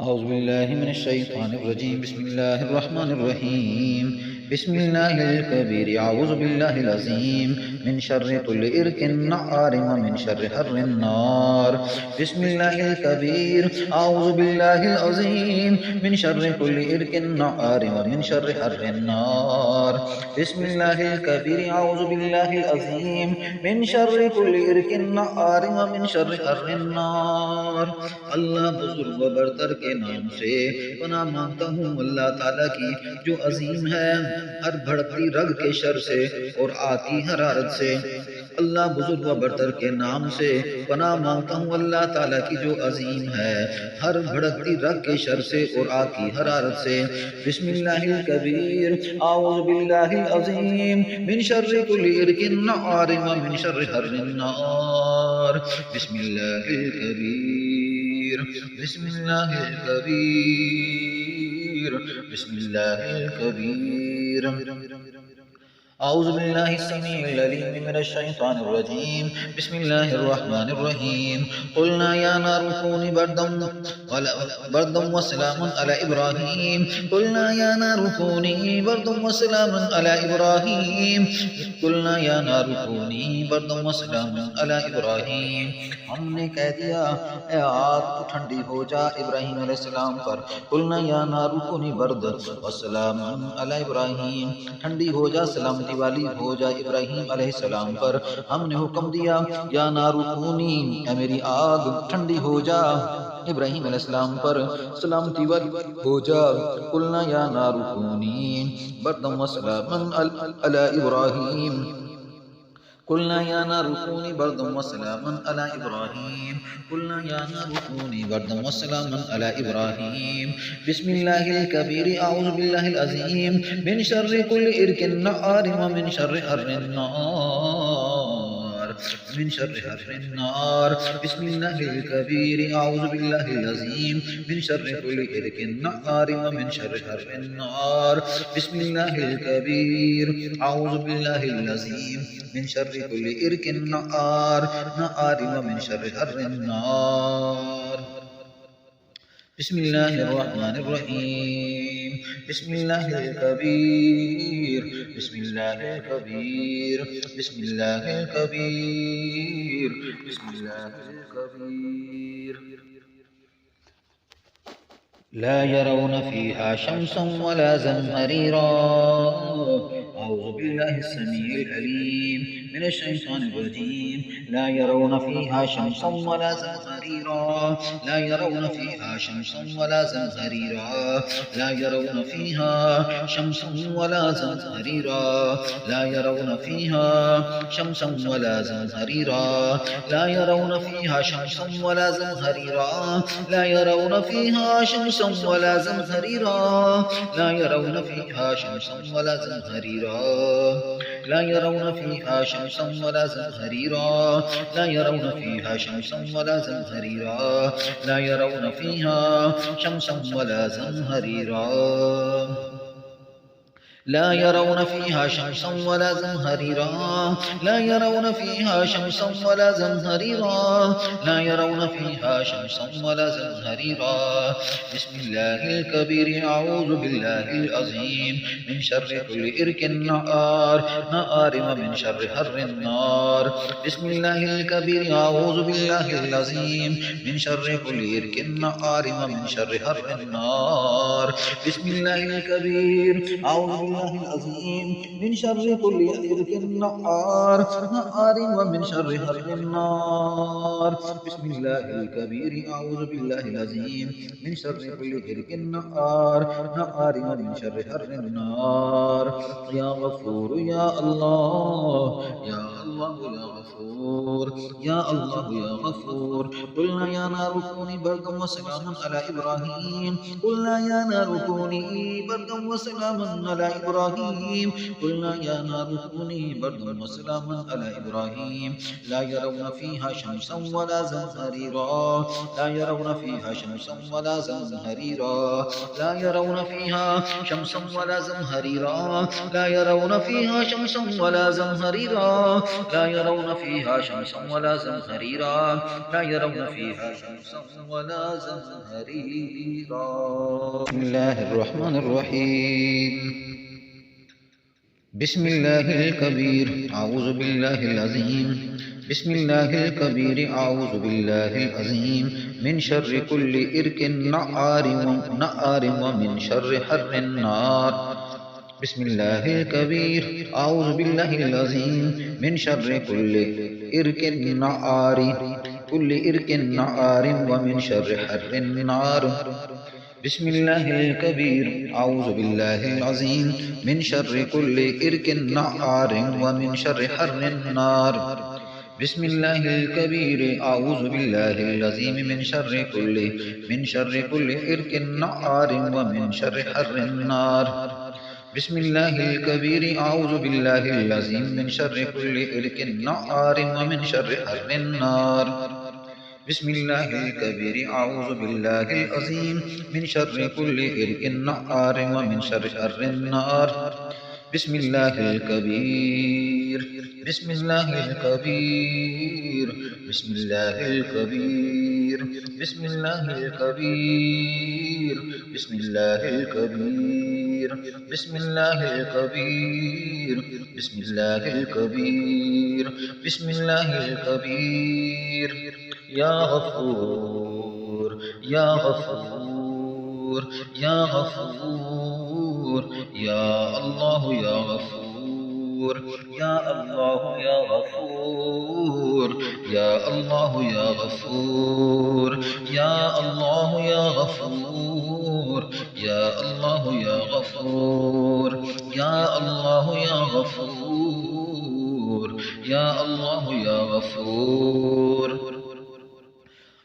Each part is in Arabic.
औज़ुबिल्लाहिमिनश्शैतानिर्रजीम बिस्मिल्लाहिर्रहमानिर्रहीम बिस्मिल्लाहिल कबीर औज़ु बिल्लाहिल अज़ीम मिन शर्रि कुल्लि इर्किन नआरिम व मिन शर्रि हर्रिन नार बिस्मिल्लाहिल कबीर औज़ु बिल्लाहिल अज़ीम मिन शर्रि कुल्लि इर्किन नआरिम व मिन शर्रि हर्रिन नार बिस्मिल्लाहिल कबीर औज़ु बिल्लाहिल अज़ीम मिन शर्रि कुल्लि इर्किन नआरिम व मिन शर्रि हर्रिन नार। अल्लाह बुजुर्ग व बरतर के नाम से पनाह मांगता हूँ अल्लाह ताला की जो अजीम है हर भड़कती रग के शर से और आती हरारत से। अल्लाह बुजुर्ग व बरतर के नाम से पनाह मांगता हूँ अल्लाह ताला की जो अजीम है हर भड़कती रग के शर से और आती हरारत से। बिस्मिल्लाहिल कबीर औज़ु बिल्लाहिल अज़ीम मिन शर्रि कुल्लि इर्किन नआरिम व मिन शर्रि हर्रिन नार बिस्मिल्लाहिल कबीर बिस्मिल्लाहिल कबीर बिस्मिल्लाहिल कबीर। औज़ु बिल्लाहि अस्समीइल अलीम मिनश शैतानिर रजीम बिस्मिल्लाहिर रहमानिर रहीम क़ुलना या नारु कूनी बर्दम व सलामन अला इब्राहीम क़ुलना या नारु कूनी बर्दम व सलामन अला इब्राहीम क़ुलना या नारु कूनी बर्दम व सलामन अला इब्राहीम। हमने कह दिया ए आग तू ठंडी हो जा इब्राहीम अलैहिस्सलाम पर। क़ुलना या नारु कूनी बर्द व सलामन अला इब्राहीम ठंडी हो जा सलामती वाली हो जाए इब्राहीम अलैहिस्सलाम पर। हमने हुक्म दिया या नारु कूनी ए मेरी आग ठंडी हो जा इब्राहीम अलैहिस्सलाम पर सलामती वाली हो जा। कुलना या नारु कूनी बर्दम व सलामन अला इब्राहीम कुलना या नारु कूनी बर्दम व सलामन अला इब्राहीम कुलना या नारु कूनी बर्दम व सलामन अला इब्राहीम। बिस्मिल्लाहिल कबीर औज़ु बिल्लाहिल अज़ीम मिन शर्रि कुल्लि इर्किन नआरिम व मिन शर्रि हर्रिन नार मिन शर्रि हर्रिन नार बिस्मिल्लाहिल कबीर औज़ु बिल्लाहिल अज़ीम मिन शर्रि कुल्लि इर्किन नआरिम व मिन शर्रि हर्रिन नार बिस्मिल्लाहिल कबीर औज़ु बिल्लाहिल अज़ीम मिन शर्रि कुल्लि इर्किन नआरिम व मिन शर्रि हर्रिन नार। बिस्मिल्लाहिर्रहमानिर्रहीम बिस्मिल्लाहिल कबीर बिस्मिल्लाहिल कबीर बिस्मिल्लाहिल कबीर बिस्मिल्लाहिल कबीर। ला यरौन फीहा शम्सन वला ज़महरीरा औज़ु बिल्लाहिस समीइल अलीम मिनश शैतानिर रजीम। ला यरौन फीहा शम्सन वला ज़महरीरा ला यरौन फीहा शम्सन वला ज़महरीरा ला यरौन फीहा शम्सन वला ज़महरीरा ला यरौन फीहा शम्सन वला ज़महरीरा ला यरौन फीहा शम्सन वला ज़महरीरा ला यरौन फीहा शम्सन वला ज़महरीरा ला यरौन फीहा शम्सन वला ज़महरीरा ला यरौन फीहा शम्सन वला ज़महरीरा ला यरौन फीहा शम्सन वला ज़महरीरा ला यरौन फीहा शम्सन वला ज़महरीरा ला यरौन फीहा शम्सन वला ज़महरीरा ला यरौन फीहा शम्सन वला ज़महरीरा ला यरौन फीहा शम्सन वला ज़महरीरा। बिस्मिल्लाहिल कबीर औज़ु बिल्लाहिल अज़ीम मिन शर्रि कुल्लि इर्किन नआरिम व मिन शर्रि हर्रिन नार बिस्मिल्लाहिल कबीर औज़ु बिल्लाहिल अज़ीम मिन शर्रि कुल्लि इर्किन नआरिम व मिन शर्रि हर्रिन नार बिस्मिल्लाहिल कबीर औज़ु अज़ीम मिन शर्रि कुल्लि इर्किन नआरिम व मिन शर्रि हर्रिन नार बिस्मिल्लाहिल कबीर औज़ु बिल्लाहिल अज़ीम मिन शर्रि कुल्लि इर्किन नआरिम व मिन शर्रि हर्रिन नार। या गफूर या अल्लाह या अल्लाह या गफूर या अल्लाह या गफूर। कुलना या नारु कूनी बर्दम व सलामन अला इब्राहीम कुलना या नारु कूनी बर्दम व सलामन अला इब्राहीम कुलना या नारु कूनी बर्दम व सलामन अला इब्राहीम ला यरौन फीहा शम्सन वला ज़महरीरा ला यरौन फीहा शम्सन वला ज़महरीरा ला यरौन फीहा शम्सन वला ज़महरीरा ला यरौन फीहा शम्सन वला ज़महरीरा ला यरौन يرون فيها شمسا ولا زمهريرا لا يرون فيها شمسا ولا زمهريرا. بسم الله الرحمن الرحيم. بسم الله الكبير أعوذ بالله العظيم. بسم الله الكبير أعوذ بالله العظيم من شر كل إرك نعار ومن شر حر النار. بسم الله الكبير أعوذ بالله العظيم من شر كل إرك نعار ومن شر حر النار. بسم الله الكبير أعوذ بالله العظيم من شر كل إرك نعار ومن شر حر النار. بسم الله الكبير أعوذ بالله العظيم من شر كل إرك نعار ومن شر حر النار. بسم الله الكبير أعوذ بالله العظيم من شر كل إرك نعار ومن شر حر النار. بسم الله الكبير أعوذ بالله العظيم من شر كل إرك نعار ومن شر حر النار. بسم الله الكبير. بسم الله الكبير. بسم الله الكبير. بسم الله الكبير. بسم الله الكبير. بسم الله الكبير. بسم الله الكبير. بسم الله الكبير. يا غفور يا غفور يا غفور يا الله يا غفور يا الله يا غفور يا الله يا غفور يا الله يا غفور يا الله يا غفور يا الله يا غفور يا الله يا غفور.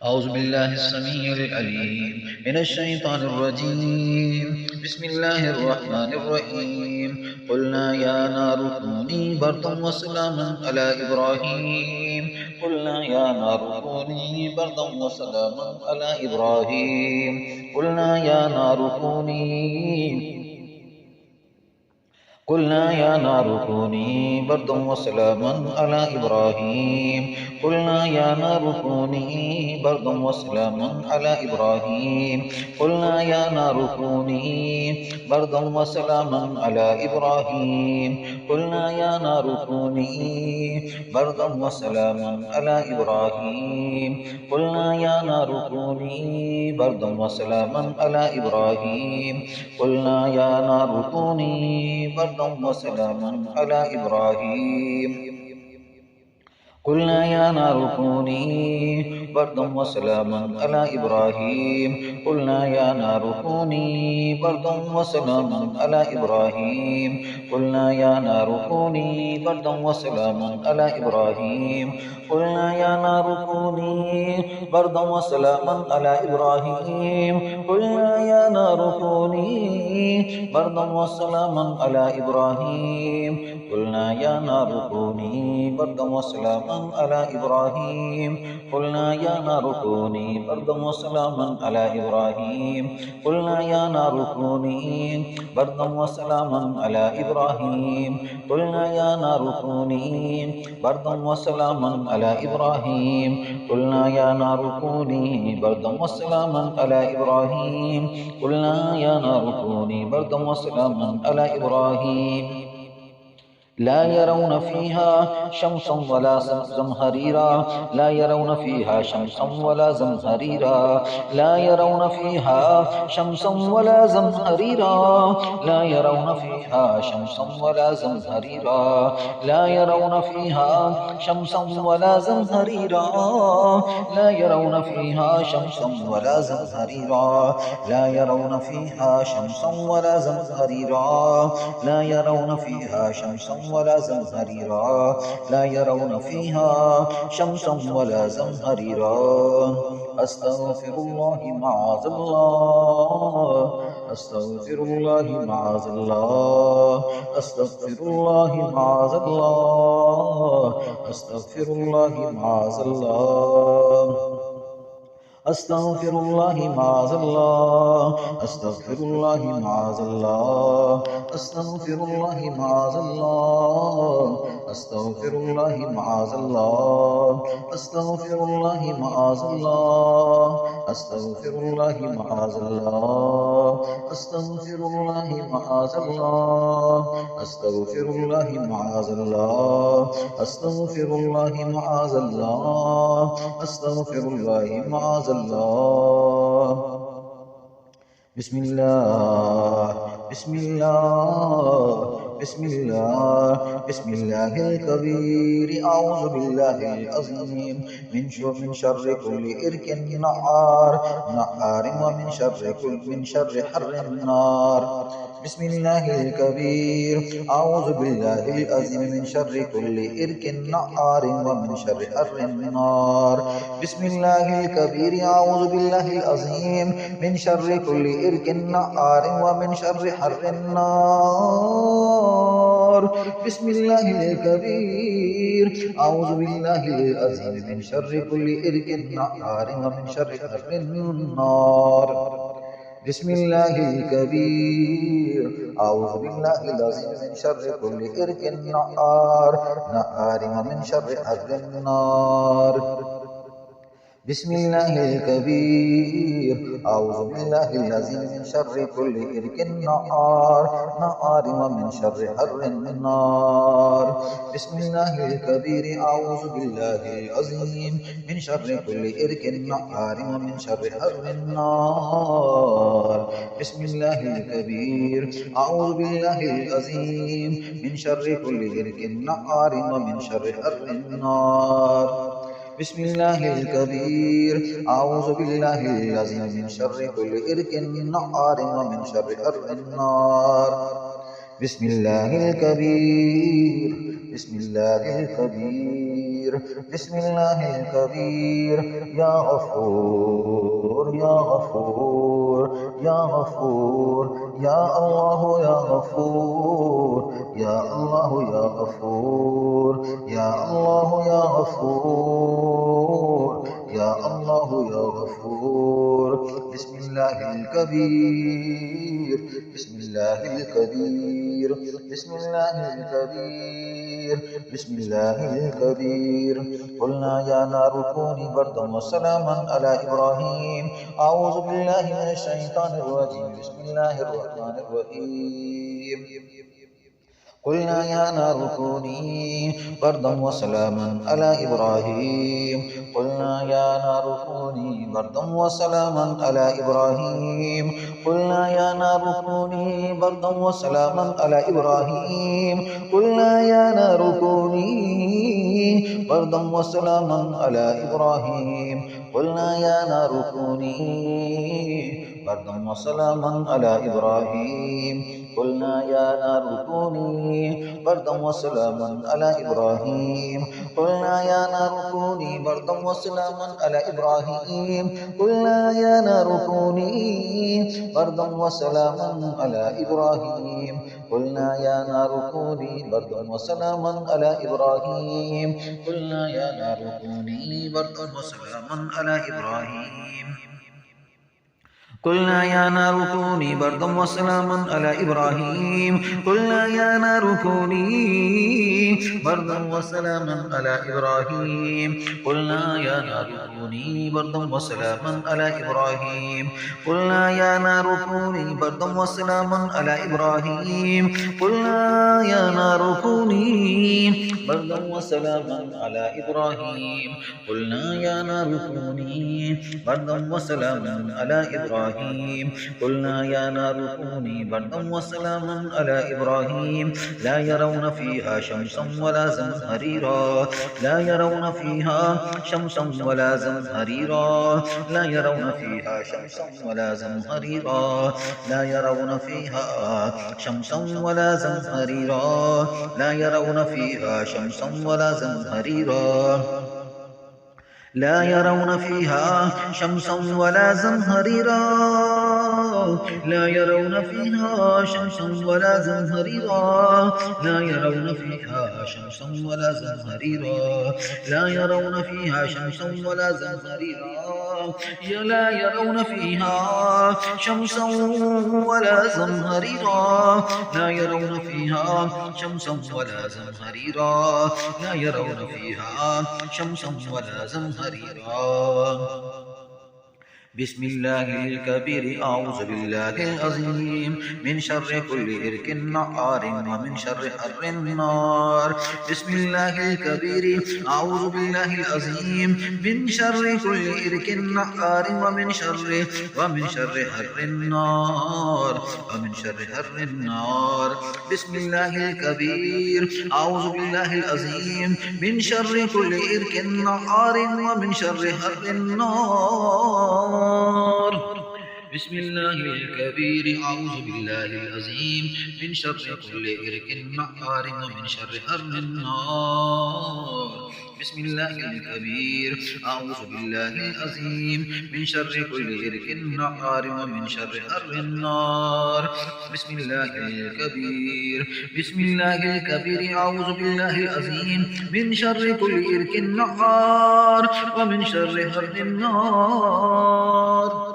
أعوذ بالله السميع العليم من الشيطان الرجيم. بسم الله الرحمن الرحيم. قلنا يا نار كوني بردا وسلاما على إبراهيم. قلنا يا نار كوني بردا وسلاما على إبراهيم. قلنا يا نار كوني بردا وسلاما على إبراهيم. قلنا يا نار كوني بردا وسلاما على إبراهيم. قلنا يا نار كوني بردا وسلاما على إبراهيم. قلنا يا نار كوني بردا وسلاما على إبراهيم. قلنا يا نار كوني بردا وسلاما على إبراهيم. قلنا يا نار كوني بردا وسلاما على إبراهيم. قلنا يا نار كوني بردا وسلاما على إبراهيم. قلنا يا نار كوني بردا وسلاما على إبراهيم. قلنا يا نار كوني بردا وسلاما على إبراهيم. قلنا يا نار كوني بردا وسلاما على إبراهيم. قلنا يا نار كوني بردا وسلاما على إبراهيم. قلنا يا نار كوني بردا وسلاما على إبراهيم. قلنا يا نار كوني بردا وسلاما على إبراهيم. قلنا يا نار كوني بردا وسلاما على إبراهيم. قلنا يا نار كوني بردا وسلاما على إبراهيم. قلنا يا نار كوني بردا وسلاما على إبراهيم. قلنا يا نار كوني بردا وسلاما على إبراهيم. لا يرون فيها شمسا ولا زمهريرا لا يرون فيها شمسا ولا زمهريرا لا يرون فيها شمسا ولا زمهريرا لا يرون فيها شمسا ولا زمهريرا لا يرون فيها شمسا ولا زمهريرا لا يرون فيها شمسا ولا زمهريرا لا يرون فيها شمسا ولا زمهريرا لا يرون فيها شمسا ولا زمهريرا لا يرون فيها شمسا ولا زمهريرا. أستغفر الله معاذ الله. أستغفر الله معاذ الله. أستغفر الله معاذ الله. أستغفر الله معاذ الله. أستغفر الله معاذ الله. أستغفر الله معاذ الله أستغفر الله معاذ الله أستغفر الله معاذ الله أستغفر الله معاذ الله أستغفر الله معاذ الله أستغفر الله معاذ الله أستغفر الله معاذ الله أستغفر الله معاذ الله أستغفر الله معاذ الله بسم الله بسم الله بسم الله بسم الله الكبير أعوذ بالله العظيم من شر كل إرك نعار ومن شر حر النار بسم الله الكبير أعوذ بالله العظيم من شر كل إرك نعار ومن شر حر النار بسم الله الكبير أعوذ بالله العظيم من شر كل إرك نعار ومن شر حر النار بسم الله الكبير أعوذ بالله العظيم من شر كل إرك نعار ومن شر حر النار بسم الله الكبير أعوذ بالله العظيم من شر كل إرك نعار ومن شر حر النار بسم الله الكبير أعوذ بالله العظيم من شر كل إرك نعار ومن شر حر النار بسم الله الكبير أعوذ بالله العظيم من شر كل إرك نعار ومن شر حر النار بسم الله الكبير أعوذ بالله العظيم من شر كل إرك نعار ومن شر حر النار بسم الله الكبير أعوذ بالله العظيم من شر كل إرك نعار ومن شر حر النار بسم الله الكبير بسم الله الكبير بسم الله الكبير يا غفور يا غفور يا غفور يا الله يا غفور يا الله يا غفور يا الله يا غفور يا الله يا غفور بسم الله الكبير بسم الله الكبير بسم الله الكبير بسم الله الكبير قلنا يا نار كوني بردا وسلاما على إبراهيم أعوذ بالله من الشيطان الرجيم بسم الله الرحمن الرحيم قلنا يا نار كوني بردا وسلاما على إبراهيم قلنا يا نار كوني بردا وسلاما على إبراهيم قلنا يا نار كوني بردا وسلاما على إبراهيم قلنا يا نار كوني بردا وسلاما على إبراهيم قلنا يا نار كوني بردا وسلاما على إبراهيم قلنا يا نار كوني بردا وسلاما على إبراهيم قلنا يا نار كوني بردا وسلاما على إبراهيم قلنا يا نار كوني بردا وسلاما على إبراهيم قلنا يا نار كوني بردا وسلاما على إبراهيم قلنا يا نار كوني بردا وسلاما على إبراهيم قلنا يا نار كوني بردا وسلاما على إبراهيم قلنا يا نار كوني بردا وسلاما على إبراهيم قلنا يا نار كوني بردا وسلاما على إبراهيم قلنا يا نار كوني بردا وسلاما على إبراهيم قلنا يا نار كوني بردا وسلاما على إبراهيم قلنا يا نار كوني بردا وسلاما على إبراهيم قلنا يا نار كوني بردا وسلاما على إبراهيم لا يرون فيها شمسا ولا زمهريرا لا يرون فيها شمسا ولا زمهريرا لا يرون فيها شمسا ولا زمهريرا لا يرون فيها شمسا ولا زمهريرا لا يرون فيها شمسا ولا زمهريرا لا يرون فيها شمسا ولا زمهريرا لا يرون فيها شمسا ولا زمهريرا لا يرون فيها شمسا ولا زمهريرا لا يرون فيها شمسا ولا زمهريرا لا يرون فيها شمسا ولا زمهريرا لا يرون فيها شمسا ولا زمهريرا لا يرون فيها شمسا ولا زمهريرا بسم الله الكبير أعوذ بالله العظيم من شر كل إرك نعار ومن شر حر النار بسم الله الكبير أعوذ بالله العظيم من شر كل إرك نعار ومن شر حر النار بسم الله الكبير أعوذ بالله العظيم من شر كل إرك نعار ومن شر حر النار بسم الله الكبير أعوذ بالله العظيم من شر كل إرك نعار ومن شر حر النار بسم الله الكبير أعوذ بالله العظيم من شر كل إرك نعار ومن شر حر النار بسم الله الكبير أعوذ بالله العظيم من شر كل إرك نعار ومن شر حر النار